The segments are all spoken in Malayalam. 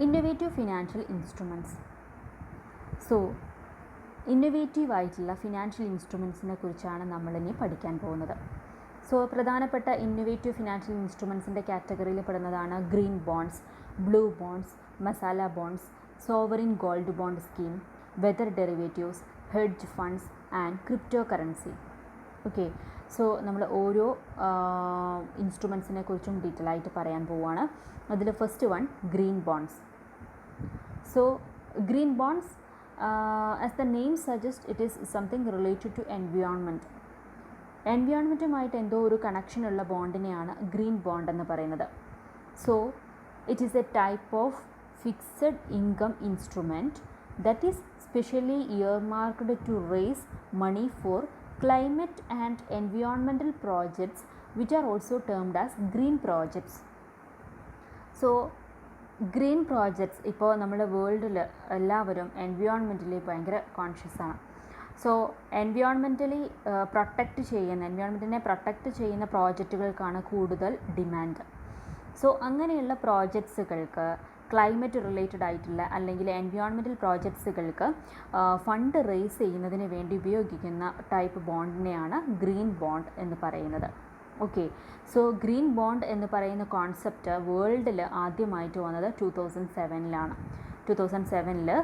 Innovative financial instruments. So innovative ആയിട്ടുള്ള ഫിനാൻഷ്യൽ ഇൻസ്ട്രുമെൻറ്റ്സിനെ കുറിച്ചാണ് നമ്മളിനി പഠിക്കാൻ പോകുന്നത്. സോ പ്രധാനപ്പെട്ട ഇന്നൊവേറ്റീവ് ഫിനാൻഷ്യൽ ഇൻസ്ട്രുമെൻറ്റ്സിൻ്റെ കാറ്റഗറിയിൽ പെടുന്നതാണ് green bonds, blue bonds, masala bonds, sovereign gold bond scheme, weather derivatives, hedge funds and cryptocurrency. Okay, so നമ്മൾ ഓരോ ഇൻസ്ട്രുമെൻറ്റ്സിനെ കുറിച്ചും ഡീറ്റെയിൽ ആയിട്ട് പറയാൻ പോവുകയാണ്. അതിൽ first one green bonds. So green bonds, as the name suggest, it is something related to environment. എൻവയോൺമെൻറ്റുമായിട്ട് എന്തോ ഒരു കണക്ഷനുള്ള ബോണ്ടിനെയാണ് ഗ്രീൻ ബോണ്ട് എന്ന് പറയുന്നത്. So it is a type of fixed income instrument that is specially earmarked to raise money for climate and environmental projects which are also termed as green projects. So green projects, ഇപ്പോൾ നമ്മുടെ വേൾഡിൽ എല്ലാവരും എൻവയോൺമെൻറ്റലി ഭയങ്കര കോൺഷ്യസ് ആണ്. സോ എൻവയോൺമെൻറ്റലി എൻവയോൺമെൻറ്റിനെ പ്രൊട്ടക്റ്റ് ചെയ്യുന്ന പ്രോജക്റ്റുകൾക്കാണ് കൂടുതൽ ഡിമാൻഡ്. സോ അങ്ങനെയുള്ള പ്രോജക്ട്സുകൾക്ക്, ക്ലൈമറ്റ് റിലേറ്റഡ് ആയിട്ടുള്ള അല്ലെങ്കിൽ എൻവയോൺമെൻറ്റൽ പ്രോജക്ട്സുകൾക്ക് ഫണ്ട് റേസ് ചെയ്യുന്നതിന് വേണ്ടി ഉപയോഗിക്കുന്ന ടൈപ്പ് ബോണ്ടിനെയാണ് ഗ്രീൻ ബോണ്ട് എന്ന് പറയുന്നത്. ഓക്കെ, സോ ഗ്രീൻ ബോണ്ട് എന്ന് പറയുന്ന കോൺസെപ്റ്റ് വേൾഡിൽ ആദ്യമായിട്ട് വന്നത് 2007 2007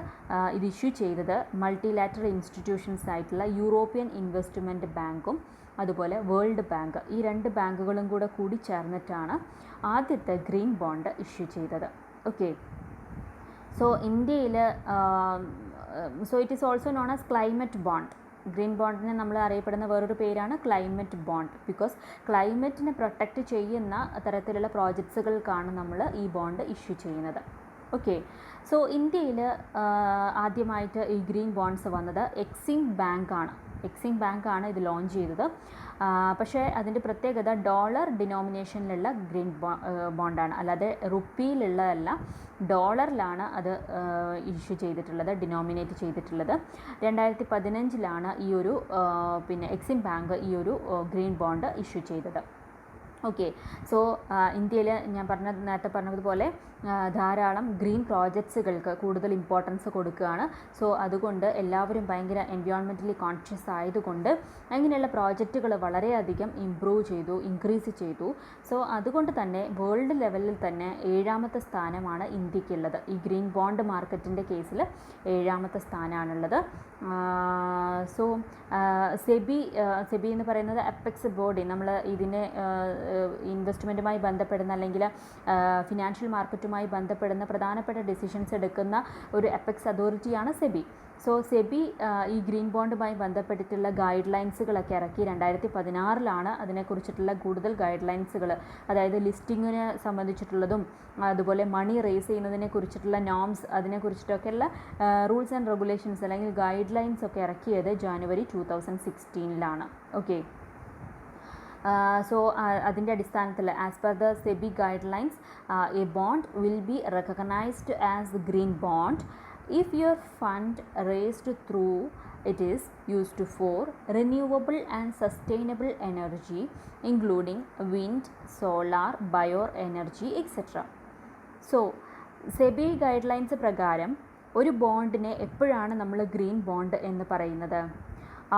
ഇത് ഇഷ്യൂ ചെയ്തത് മൾട്ടിലാറ്ററൽ ഇൻസ്റ്റിറ്റ്യൂഷൻസ് ആയിട്ടുള്ള യൂറോപ്യൻ ഇൻവെസ്റ്റ്മെൻറ്റ് ബാങ്കും അതുപോലെ വേൾഡ് ബാങ്ക്, ഈ രണ്ട് ബാങ്കുകളും കൂടി ചേർന്നിട്ടാണ് ആദ്യത്തെ ഗ്രീൻ ബോണ്ട് ഇഷ്യൂ ചെയ്തത്. ഓക്കെ, സോ ഇന്ത്യയിൽ so it is also known as climate bond. Green ബോണ്ടിനെ നമ്മൾ അറിയപ്പെടുന്ന വേറൊരു പേരാണ് ക്ലൈമറ്റ് ബോണ്ട്. ബിക്കോസ് ക്ലൈമറ്റിനെ പ്രൊട്ടക്റ്റ് ചെയ്യുന്ന തരത്തിലുള്ള പ്രോജക്ട്സുകൾക്കാണ് നമ്മൾ ഈ ബോണ്ട് ഇഷ്യൂ ചെയ്യുന്നത്. ഓക്കെ, സോ ഇന്ത്യയിൽ ആദ്യമായിട്ട് ഈ ഗ്രീൻ ബോണ്ട്സ് വന്നത് എക്സിം ബാങ്കാണ് ഇത് ലോഞ്ച് ചെയ്തത്. പക്ഷേ അതിൻ്റെ പ്രത്യേകത ഡോളർ ഡിനോമിനേഷനിലുള്ള ഗ്രീൻ ബോണ്ടാണ്, അല്ലാതെ റുപ്പിയിലുള്ളതല്ല, ഡോളറിലാണ് അത് ഇഷ്യൂ ചെയ്തിട്ടുള്ളത്, ഡിനോമിനേറ്റ് ചെയ്തിട്ടുള്ളത്. 2015 ഈ ഒരു എക്സിം ബാങ്ക് ഈ ഒരു ഗ്രീൻ ബോണ്ട് ഇഷ്യൂ ചെയ്തത്. ഓക്കെ, സോ ഇന്ത്യയിൽ ഞാൻ നേരത്തെ പറഞ്ഞതുപോലെ ധാരാളം ഗ്രീൻ പ്രോജക്ട്സുകൾക്ക് കൂടുതൽ ഇമ്പോർട്ടൻസ് കൊടുക്കുകയാണ്. സോ അതുകൊണ്ട് എല്ലാവരും ഭയങ്കര എൻവയോൺമെൻ്റലി കോൺഷ്യസ് ആയതുകൊണ്ട് അങ്ങനെയുള്ള പ്രോജക്റ്റുകൾ വളരെയധികം ഇൻക്രീസ് ചെയ്തു. സോ അതുകൊണ്ട് തന്നെ വേൾഡ് ലെവലിൽ തന്നെ 7ാമത്തെ സ്ഥാനമാണ് ഇന്ത്യക്കുള്ളത്. ഈ ഗ്രീൻ ബോണ്ട് മാർക്കറ്റിൻ്റെ കേസിൽ 7ാമത്തെ സ്ഥാനമാണുള്ളത്. സോ സെബി എന്ന് പറയുന്നത് അപ്പെക്സ് ബോഡി, നമ്മൾ ഇതിനെ ഇൻവെസ്റ്റ്മെൻറ്റുമായി ബന്ധപ്പെടുന്ന അല്ലെങ്കിൽ ഫിനാൻഷ്യൽ മാർക്കറ്റുമായി ബന്ധപ്പെടുന്ന പ്രധാനപ്പെട്ട ഡിസിഷൻസ് എടുക്കുന്ന ഒരു അപ്പെക്സ് അതോറിറ്റിയാണ് സെബി. സോ സെബി ഈ ഗ്രീൻ ബോണ്ടുമായി ബന്ധപ്പെട്ടിട്ടുള്ള ഗൈഡ് ലൈൻസുകളൊക്കെ ഇറക്കി. 2016 അതിനെക്കുറിച്ചിട്ടുള്ള കൂടുതൽ ഗൈഡ് ലൈൻസുകൾ, അതായത് ലിസ്റ്റിങ്ങിനെ സംബന്ധിച്ചിട്ടുള്ളതും അതുപോലെ മണി റേസ് ചെയ്യുന്നതിനെ കുറിച്ചിട്ടുള്ള നോംസ്, അതിനെക്കുറിച്ചിട്ടൊക്കെയുള്ള റൂൾസ് ആൻഡ് റെഗുലേഷൻസ് അല്ലെങ്കിൽ ഗൈഡ് ലൈൻസ് ഒക്കെ ഇറക്കിയത് ജാനുവരി 2016. ഓക്കെ, സോ അതിൻ്റെ അടിസ്ഥാനത്തിൽ as per the SEBI guide lines A bond will be recognised as green bond if your fund raised through it is used for renewable and sustainable energy including wind, solar, bioenergy etc. So SEBI guide lines പ്രകാരം ഒരു ബോണ്ടിനെ എപ്പോഴാണ് നമ്മൾ ഗ്രീൻ ബോണ്ട് എന്ന് പറയുന്നത്?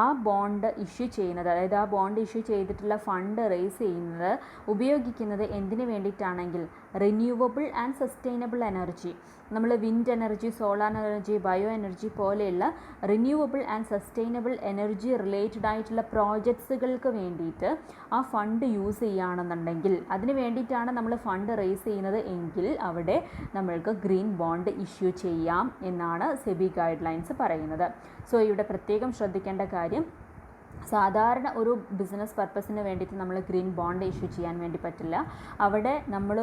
ആ ബോണ്ട് ഇഷ്യൂ ചെയ്യുന്നത്, അതായത് ആ ബോണ്ട് ഇഷ്യൂ ചെയ്തിട്ടുള്ള ഫണ്ട് റേസ് ചെയ്യുന്നത് ഉപയോഗിക്കുന്നത് എന്തിനു വേണ്ടിയിട്ടാണെങ്കിൽ റിന്യൂവബിൾ ആൻഡ് സസ്റ്റൈനബിൾ എനർജി, നമ്മൾ wind energy, solar energy, bio energy പോലെയുള്ള renewable and sustainable energy related ആയിട്ടുള്ള പ്രോജക്ട്സുകൾക്ക് വേണ്ടിയിട്ട് ആ ഫണ്ട് യൂസ് ചെയ്യുകയാണെന്നുണ്ടെങ്കിൽ, അതിന് വേണ്ടിയിട്ടാണ് നമ്മൾ ഫണ്ട് റേസ് ചെയ്യുന്നത് എങ്കിൽ അവിടെ നമ്മൾക്ക് ഗ്രീൻ ബോണ്ട് ഇഷ്യൂ ചെയ്യാം എന്നാണ് സെബി ഗൈഡ് ലൈൻസ് പറയുന്നത്. സോ ഇവിടെ പ്രത്യേകം ശ്രദ്ധിക്കേണ്ട കാര്യം, സാധാരണ ഒരു ബിസിനസ് പർപ്പസിന് വേണ്ടിയിട്ട് നമ്മൾ ഗ്രീൻ ബോണ്ട് ഇഷ്യൂ ചെയ്യാൻ വേണ്ടി പറ്റില്ല. അവിടെ നമ്മൾ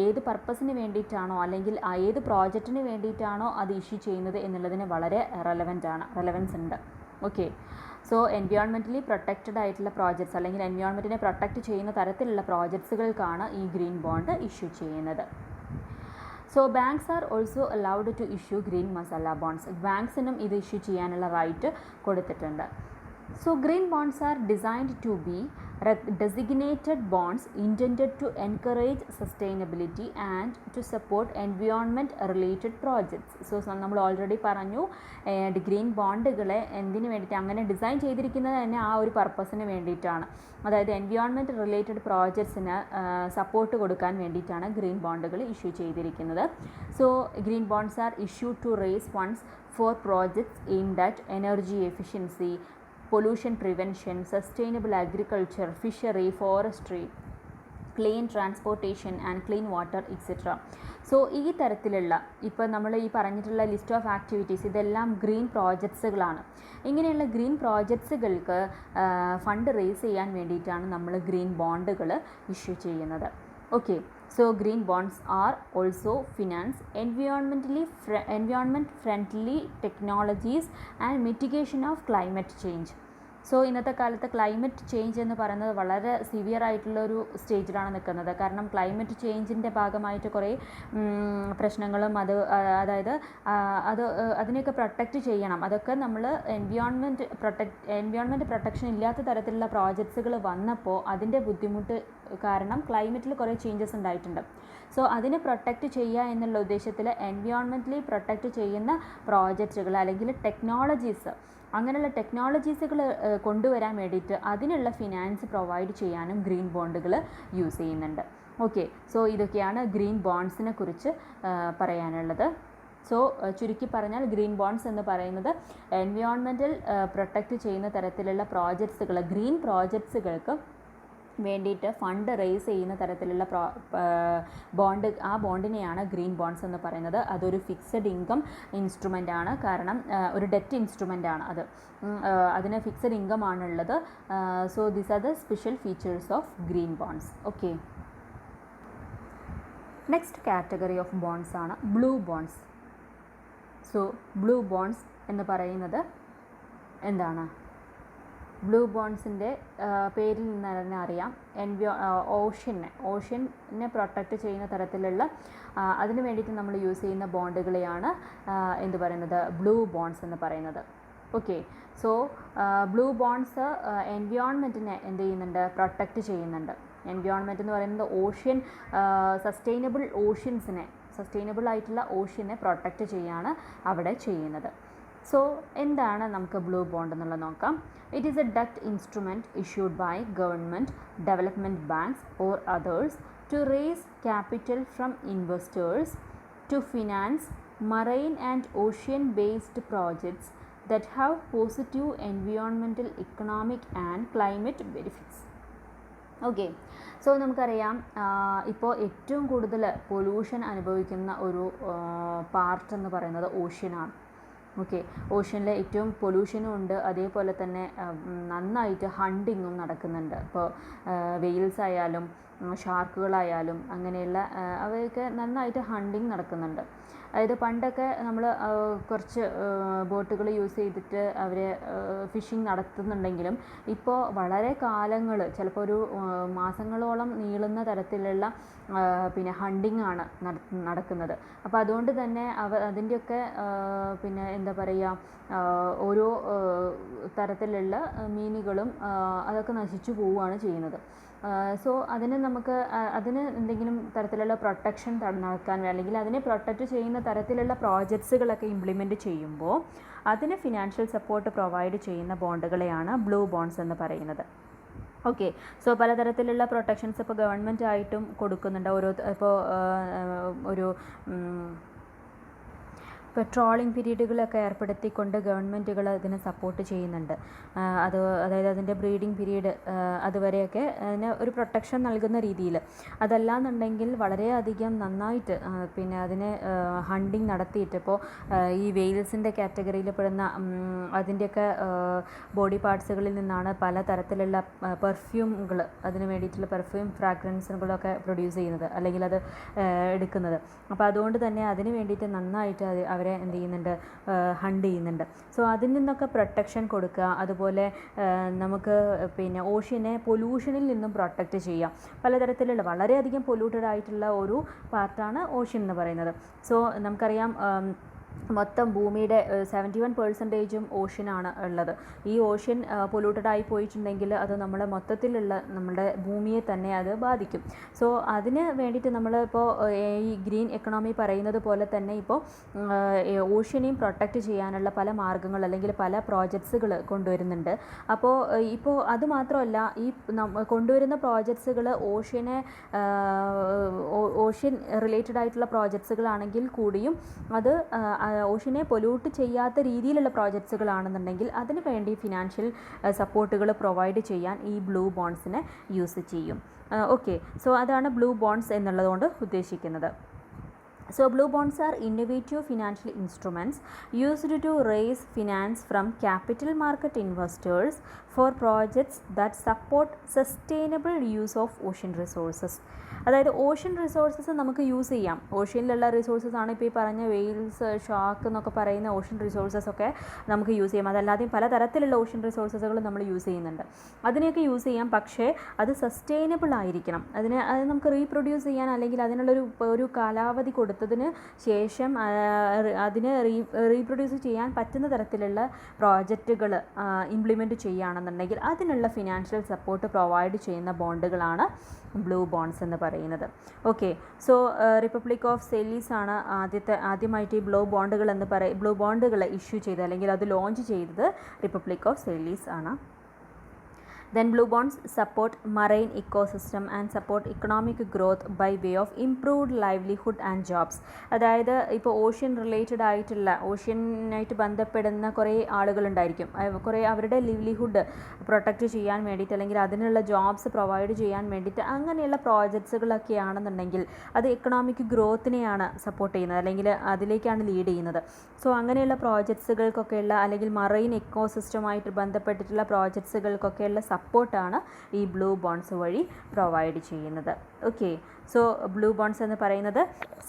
ഏത് പർപ്പസിന് വേണ്ടിയിട്ടാണോ അല്ലെങ്കിൽ ഏത് പ്രോജക്റ്റിന് വേണ്ടിയിട്ടാണോ അത് ഇഷ്യൂ ചെയ്യുന്നത് എന്നുള്ളതിന് വളരെ റെലവൻസ് ഉണ്ട്. ഓക്കെ, സോ എൻവയോൺമെൻ്റലി പ്രൊട്ടക്റ്റഡ് ആയിട്ടുള്ള പ്രോജക്ട്സ് അല്ലെങ്കിൽ എൻവയോൺമെൻറ്റിനെ പ്രൊട്ടക്റ്റ് ചെയ്യുന്ന തരത്തിലുള്ള പ്രോജക്ട്സുകൾക്കാണ് ഈ ഗ്രീൻ ബോണ്ട് ഇഷ്യൂ ചെയ്യുന്നത്. So banks are also allowed to issue green masala bonds. ബാങ്ക്സിനും ഇത് ഇഷ്യൂ ചെയ്യാനുള്ള റൈറ്റ് കൊടുത്തിട്ടുണ്ട്. So green bonds are designed to be designated bonds intended to encourage sustainability and to support environment related projects. So നമ്മൾ ഓൾറെഡി പറഞ്ഞു ഗ്രീൻ ബോണ്ടുകളെ എന്തിനു വേണ്ടിയിട്ട് അങ്ങനെ ഡിസൈൻ ചെയ്തിരിക്കുന്നത് തന്നെ ആ ഒരു പർപ്പസിന് വേണ്ടിയിട്ടാണ്, അതായത് എൻവയോൺമെൻറ്റ് റിലേറ്റഡ് പ്രോജക്ട്സിന് സപ്പോർട്ട് കൊടുക്കാൻ വേണ്ടിയിട്ടാണ് ഗ്രീൻ ബോണ്ടുകൾ ഇഷ്യൂ ചെയ്തിരിക്കുന്നത്. So green bonds are issue to raise funds for projects aimed at energy efficiency, pollution prevention, sustainable agriculture, fishery, forestry, clean transportation and clean water etcetera. So ഈ തരത്തിലുള്ള ഇപ്പോൾ നമ്മൾ ഈ പറഞ്ഞിട്ടുള്ള ലിസ്റ്റ് ഓഫ് ആക്ടിവിറ്റീസ് ഇതെല്ലാം ഗ്രീൻ പ്രോജക്ട്സുകളാണ്. ഇങ്ങനെയുള്ള ഗ്രീൻ പ്രോജക്ട്സുകൾക്ക് ഫണ്ട് റേസ് ചെയ്യാൻ വേണ്ടിയിട്ടാണ് നമ്മൾ ഗ്രീൻ ബോണ്ടുകൾ ഇഷ്യൂ ചെയ്യുന്നത്. Okay, so green bonds are also finance environment friendly technologies and mitigation of climate change. So ഇന്നത്തെ കാലത്ത് ക്ലൈമറ്റ് ചേഞ്ച് എന്ന് പറയുന്നത് വളരെ സിവിയർ ആയിട്ടുള്ളൊരു സ്റ്റേജിലാണ് നിൽക്കുന്നത്. കാരണം ക്ലൈമറ്റ് ചേഞ്ചിൻ്റെ ഭാഗമായിട്ട് കുറേ പ്രശ്നങ്ങളും അതായത് അതിനെയൊക്കെ പ്രൊട്ടക്റ്റ് ചെയ്യണം. അതൊക്കെ നമ്മൾ എൻവയോൺമെൻറ്റ് പ്രൊട്ടക്ഷൻ ഇല്ലാത്ത തരത്തിലുള്ള പ്രോജക്ട്സുകൾ വന്നപ്പോൾ അതിൻ്റെ ബുദ്ധിമുട്ട് കാരണം ക്ലൈമറ്റിൽ കുറേ ചേഞ്ചസ് ഉണ്ടായിട്ടുണ്ട്. സോ അതിനെ പ്രൊട്ടക്റ്റ് ചെയ്യുക എന്നുള്ള ഉദ്ദേശത്തിൽ എൻവയോൺമെൻ്റലി പ്രൊട്ടക്റ്റ് ചെയ്യുന്ന പ്രോജക്റ്റുകൾ അല്ലെങ്കിൽ ടെക്നോളജീസ്, അങ്ങനെയുള്ള ടെക്നോളജീസുകൾ കൊണ്ടുവരാൻ വേണ്ടിയിട്ട് അതിനുള്ള ഫിനാൻസ് പ്രൊവൈഡ് ചെയ്യാനും ഗ്രീൻ ബോണ്ടുകൾ യൂസ് ചെയ്യുന്നുണ്ട്. ഓക്കെ, സോ ഇതൊക്കെയാണ് ഗ്രീൻ ബോണ്ട്സിനെ കുറിച്ച് പറയാനുള്ളത്. സോ ചുരുക്കി പറഞ്ഞാൽ ഗ്രീൻ ബോണ്ട്സ് എന്ന് പറയുന്നത് എൻവയോൺമെൻറ്റൽ പ്രൊട്ടക്റ്റ് ചെയ്യുന്ന തരത്തിലുള്ള പ്രോജക്ട്സുകൾ, ഗ്രീൻ പ്രോജക്ട്സുകൾക്ക് വേണ്ടിയിട്ട് ഫണ്ട് റേസ് ചെയ്യുന്ന തരത്തിലുള്ള ബോണ്ട്, ആ ബോണ്ടിനെയാണ് ഗ്രീൻ ബോണ്ട്സ് എന്ന് പറയുന്നത്. അതൊരു ഫിക്സഡ് ഇൻകം ഇൻസ്ട്രുമെൻ്റ് ആണ്. കാരണം ഒരു ഡെറ്റ് ഇൻസ്ട്രുമെൻ്റ് ആണ് അത്, അതിന് ഫിക്സഡ് ഇൻകം ആണുള്ളത്. So these are the special features of green bonds. Okay, next category of bonds ആണ് blue bonds. So blue bonds എന്ന് പറയുന്നത് എന്താണ്? ബ്ലൂ ബോണ്ട്സിൻ്റെ പേരിൽ നിന്ന് തന്നെ അറിയാം, ഓഷ്യനെ പ്രൊട്ടക്റ്റ് ചെയ്യുന്ന തരത്തിലുള്ള അതിന് വേണ്ടിയിട്ട് നമ്മൾ യൂസ് ചെയ്യുന്ന ബോണ്ടുകളെയാണ് എന്ത് പറയുന്നത്, ബ്ലൂ ബോണ്ട്സ് എന്ന് പറയുന്നത്. ഓക്കെ, സോ ബ്ലൂ ബോണ്ട്സ് എൻവയോൺമെൻറ്റിനെ എന്ത് ചെയ്യുന്നുണ്ട്, പ്രൊട്ടക്റ്റ് ചെയ്യുന്നുണ്ട്. എൻവയോൺമെൻറ്റ് എന്ന് പറയുന്നത് ഓഷ്യൻ, സസ്റ്റൈനബിൾ ആയിട്ടുള്ള ഓഷ്യനെ പ്രൊട്ടക്റ്റ് ചെയ്യാണ് അവിടെ ചെയ്യുന്നത്. സോ എന്താണ് നമുക്ക് ബ്ലൂ ബോണ്ട് എന്നുള്ളത് നോക്കാം. It is a debt instrument issued by government, development banks or others to raise capital from investors to finance marine and ocean based projects that have positive environmental, economic and climate benefits. Okay, so നമുക്കറിയാം ഇപ്പോൾ ഏറ്റവും കൂടുതൽ പൊല്യൂഷൻ അനുഭവിക്കുന്ന ഒരു പാർട്ട് എന്ന് പറയുന്നത് ഓഷ്യനാണ്. ഓക്കെ, ഓഷ്യനിൽ ഏറ്റവും പൊല്യൂഷനും ഉണ്ട്, അതേപോലെ തന്നെ നന്നായിട്ട് ഹണ്ടിങ്ങും നടക്കുന്നുണ്ട്. ഇപ്പോൾ വെയിൽസ് ആയാലും ഷാർക്കുകളായാലും അങ്ങനെയുള്ള അവയൊക്കെ നന്നായിട്ട് ഹണ്ടിങ് നടക്കുന്നുണ്ട്. അതായത് പണ്ടൊക്കെ നമ്മൾ കുറച്ച് ബോട്ടുകൾ യൂസ് ചെയ്തിട്ട് അവർ ഫിഷിംഗ് നടത്തുന്നുണ്ടെങ്കിലും ഇപ്പോൾ വളരെ കാലങ്ങൾ, ചിലപ്പോൾ ഒരു മാസങ്ങളോളം നീളുന്ന തരത്തിലുള്ള പിന്നെ ഹണ്ടിങ് ആണ് നടക്കുന്നത്. അപ്പോൾ അതുകൊണ്ട് തന്നെ അതിൻ്റെയൊക്കെ പിന്നെ എന്താ പറയുക, ഓരോ തരത്തിലുള്ള മീനുകളും അതൊക്കെ നശിച്ചു പോവുകയാണ് ചെയ്യുന്നത്. സോ അതിന് എന്തെങ്കിലും തരത്തിലുള്ള പ്രൊട്ടക്ഷൻ നടക്കാൻ അല്ലെങ്കിൽ അതിനെ പ്രൊട്ടക്റ്റ് ചെയ്യുന്ന തരത്തിലുള്ള പ്രോജക്ട്സുകളൊക്കെ ഇംപ്ലിമെൻറ്റ് ചെയ്യുമ്പോൾ അതിന് ഫിനാൻഷ്യൽ സപ്പോർട്ട് പ്രൊവൈഡ് ചെയ്യുന്ന ബോണ്ടുകളെയാണ് ബ്ലൂ ബോണ്ട്സ് എന്ന് പറയുന്നത്. ഓക്കെ, സോ പലതരത്തിലുള്ള പ്രൊട്ടക്ഷൻസ് ഇപ്പോൾ ഗവൺമെൻറ് ആയിട്ടും കൊടുക്കുന്നുണ്ട്. ഇപ്പോൾ ഒരു പെട്രോളിംഗ് പീരീഡുകളൊക്കെ ഏർപ്പെടുത്തിക്കൊണ്ട് ഗവൺമെൻറ്റുകൾ അതിനെ സപ്പോർട്ട് ചെയ്യുന്നുണ്ട്. അതായത് അതിൻ്റെ ബ്രീഡിംഗ് പീരീഡ് അതുവരെയൊക്കെ അതിന് ഒരു പ്രൊട്ടക്ഷൻ നൽകുന്ന രീതിയിൽ. അതല്ലാന്നുണ്ടെങ്കിൽ വളരെയധികം നന്നായിട്ട് പിന്നെ അതിനെ ഹണ്ടിങ് നടത്തിയിട്ട്, ഇപ്പോൾ ഈ വെയിൽസിൻ്റെ കാറ്റഗറിയിൽ പെടുന്ന അതിൻ്റെയൊക്കെ ബോഡി പാർട്സുകളിൽ നിന്നാണ് പല തരത്തിലുള്ള പെർഫ്യൂമുകൾ, അതിന് വേണ്ടിയിട്ടുള്ള പെർഫ്യൂം ഫ്രാഗ്രൻസുകളൊക്കെ പ്രൊഡ്യൂസ് ചെയ്യുന്നത് അല്ലെങ്കിൽ അത് എടുക്കുന്നത്. അപ്പോൾ അതുകൊണ്ട് തന്നെ അതിന് വേണ്ടിയിട്ട് നന്നായിട്ട് അവരെ എന്ത് ചെയ്യുന്നുണ്ട്, ഹണ്ട് ചെയ്യുന്നുണ്ട്. സോ അതിൽ നിന്നൊക്കെ പ്രൊട്ടക്ഷൻ കൊടുക്കുക. അതുപോലെ നമുക്ക് പിന്നെ ഓഷ്യനെ പൊല്യൂഷനിൽ നിന്നും പ്രൊട്ടക്റ്റ് ചെയ്യാം. പലതരത്തിലുള്ള വളരെയധികം പൊല്യൂട്ടഡ് ആയിട്ടുള്ള ഒരു പാർട്ടാണ് ഓഷ്യൻ എന്ന് പറയുന്നത്. സോ നമുക്കറിയാം മൊത്തം ഭൂമിയുടെ 71% ഓഷ്യനാണ് ഉള്ളത്. ഈ ഓഷ്യൻ പൊല്യൂട്ടഡ് ആയി പോയിട്ടുണ്ടെങ്കിൽ അത് നമ്മളെ മൊത്തത്തിലുള്ള നമ്മുടെ ഭൂമിയെ തന്നെ അത് ബാധിക്കും. സോ അതിന് വേണ്ടിയിട്ട് നമ്മളിപ്പോൾ ഈ ഗ്രീൻ എക്കണോമി പറയുന്നത് പോലെ തന്നെ ഇപ്പോൾ ഓഷ്യനെയും പ്രൊട്ടക്റ്റ് ചെയ്യാനുള്ള പല മാർഗ്ഗങ്ങൾ അല്ലെങ്കിൽ പല പ്രോജക്ട്സുകൾ കൊണ്ടുവരുന്നുണ്ട്. അപ്പോൾ ഇപ്പോൾ അതുമാത്രമല്ല, ഈ കൊണ്ടുവരുന്ന പ്രോജക്ട്സുകൾ ഓഷ്യൻ റിലേറ്റഡ് ആയിട്ടുള്ള പ്രോജക്ട്സുകളാണെങ്കിൽ കൂടിയും അത് ഓഷ്യനെ പൊല്യൂട്ട് ചെയ്യാത്ത രീതിയിലുള്ള പ്രോജക്ട്സുകളാണെന്നുണ്ടെങ്കിൽ അതിന് വേണ്ടി ഫിനാൻഷ്യൽ സപ്പോർട്ടുകൾ പ്രൊവൈഡ് ചെയ്യാൻ ഈ ബ്ലൂ ബോണ്ട്സിനെ യൂസ് ചെയ്യും. ഓക്കെ, സോ അതാണ് ബ്ലൂ ബോണ്ട്സ് എന്നുള്ളതുകൊണ്ട് ഉദ്ദേശിക്കുന്നത്. So blue bonds are innovative financial instruments used to raise finance from capital market investors for projects that support sustainable use of ocean resources. അതായത് ഓഷ്യൻ റിസോഴ്സസ് നമുക്ക് യൂസ് ചെയ്യാം. ഓഷ്യനിലുള്ള റിസോഴ്സസ് ആണ് ഇപ്പോൾ ഈ പറഞ്ഞ വെയിൽസ്, ഷാർക്ക് എന്നൊക്കെ പറയുന്ന ഓഷ്യൻ റിസോഴ്സസ് ഒക്കെ നമുക്ക് യൂസ് ചെയ്യാം. അതല്ലാതെയും പലതരത്തിലുള്ള ഓഷ്യൻ റിസോഴ്സസുകൾ നമ്മൾ യൂസ് ചെയ്യുന്നുണ്ട്. അതിനെയൊക്കെ യൂസ് ചെയ്യാം, പക്ഷേ അത് സസ്റ്റൈനബിൾ ആയിരിക്കണം. അത് നമുക്ക് റീപ്രൊഡ്യൂസ് ചെയ്യാൻ അല്ലെങ്കിൽ അതിനുള്ളൊരു കാലാവധി കൊടുത്തതിന് ശേഷം അതിനെ റീപ്രൊഡ്യൂസ് ചെയ്യാൻ പറ്റുന്ന തരത്തിലുള്ള പ്രോജക്റ്റുകൾ ഇംപ്ലിമെൻറ്റ് ചെയ്യുകയാണെന്നുണ്ടെങ്കിൽ അതിനുള്ള ഫിനാൻഷ്യൽ സപ്പോർട്ട് പ്രൊവൈഡ് ചെയ്യുന്ന ബോണ്ടുകളാണ് ബ്ലൂ ബോണ്ട്സ് എന്ന് പറയുന്നത്. ഓക്കെ, സോ റിപ്പബ്ലിക് ഓഫ് സെയിലീസ് ആണ് ആദ്യമായിട്ട് ഈ ബ്ലൂ ബോണ്ടുകൾ ഇഷ്യൂ ചെയ്തത് അല്ലെങ്കിൽ അത് ലോഞ്ച് ചെയ്തത് റിപ്പബ്ലിക് ഓഫ് സെയിലീസ് ആണ്. Then blue bonds support marine ecosystem and support economic growth by way of improved livelihood and jobs. അതായത് ഇപ്പോൾ ഓഷ്യൻ റിലേറ്റഡ് ആയിട്ടുള്ള ഓഷ്യനായിട്ട് ബന്ധപ്പെടുന്ന കുറേ ആളുകളുണ്ടായിരിക്കും. കുറേ അവരുടെ ലിവ്ലിഹുഡ് പ്രൊട്ടക്റ്റ് ചെയ്യാൻ വേണ്ടിയിട്ട് അല്ലെങ്കിൽ അതിനുള്ള ജോബ്സ് പ്രൊവൈഡ് ചെയ്യാൻ വേണ്ടിയിട്ട് അങ്ങനെയുള്ള പ്രോജക്ട്സുകളൊക്കെ ആണെന്നുണ്ടെങ്കിൽ അത് എക്കണോമിക് ഗ്രോത്തിനെയാണ് സപ്പോർട്ട് ചെയ്യുന്നത് അല്ലെങ്കിൽ അതിലേക്കാണ് ലീഡ് ചെയ്യുന്നത്. സോ അങ്ങനെയുള്ള പ്രോജക്ട്സുകൾക്കൊക്കെയുള്ള അല്ലെങ്കിൽ മറൈൻ എക്കോസിസ്റ്റമായിട്ട് ബന്ധപ്പെട്ടിട്ടുള്ള പ്രോജക്ട്സുകൾക്കൊക്കെയുള്ള സപ്പോർട്ടാണ് ഈ ബ്ലൂ ബോണ്ട്സ് വഴി പ്രൊവൈഡ് ചെയ്യുന്നത്. ഓക്കെ, സോ ബ്ലൂ ബോണ്ട്സ് എന്ന് പറയുന്നത്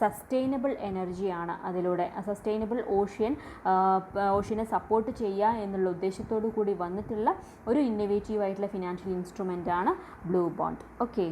സസ്റ്റൈനബിൾ എനർജിയാണ്. അതിലൂടെ സസ്റ്റൈനബിൾ ഓഷ്യനെ സപ്പോർട്ട് ചെയ്യുക എന്നുള്ള ഉദ്ദേശത്തോടു കൂടി വന്നിട്ടുള്ള ഒരു ഇന്നോവേറ്റീവ് ആയിട്ടുള്ള ഫിനാൻഷ്യൽ ഇൻസ്ട്രുമെൻ്റ് ആണ് ബ്ലൂ ബോണ്ട്. ഓക്കെ.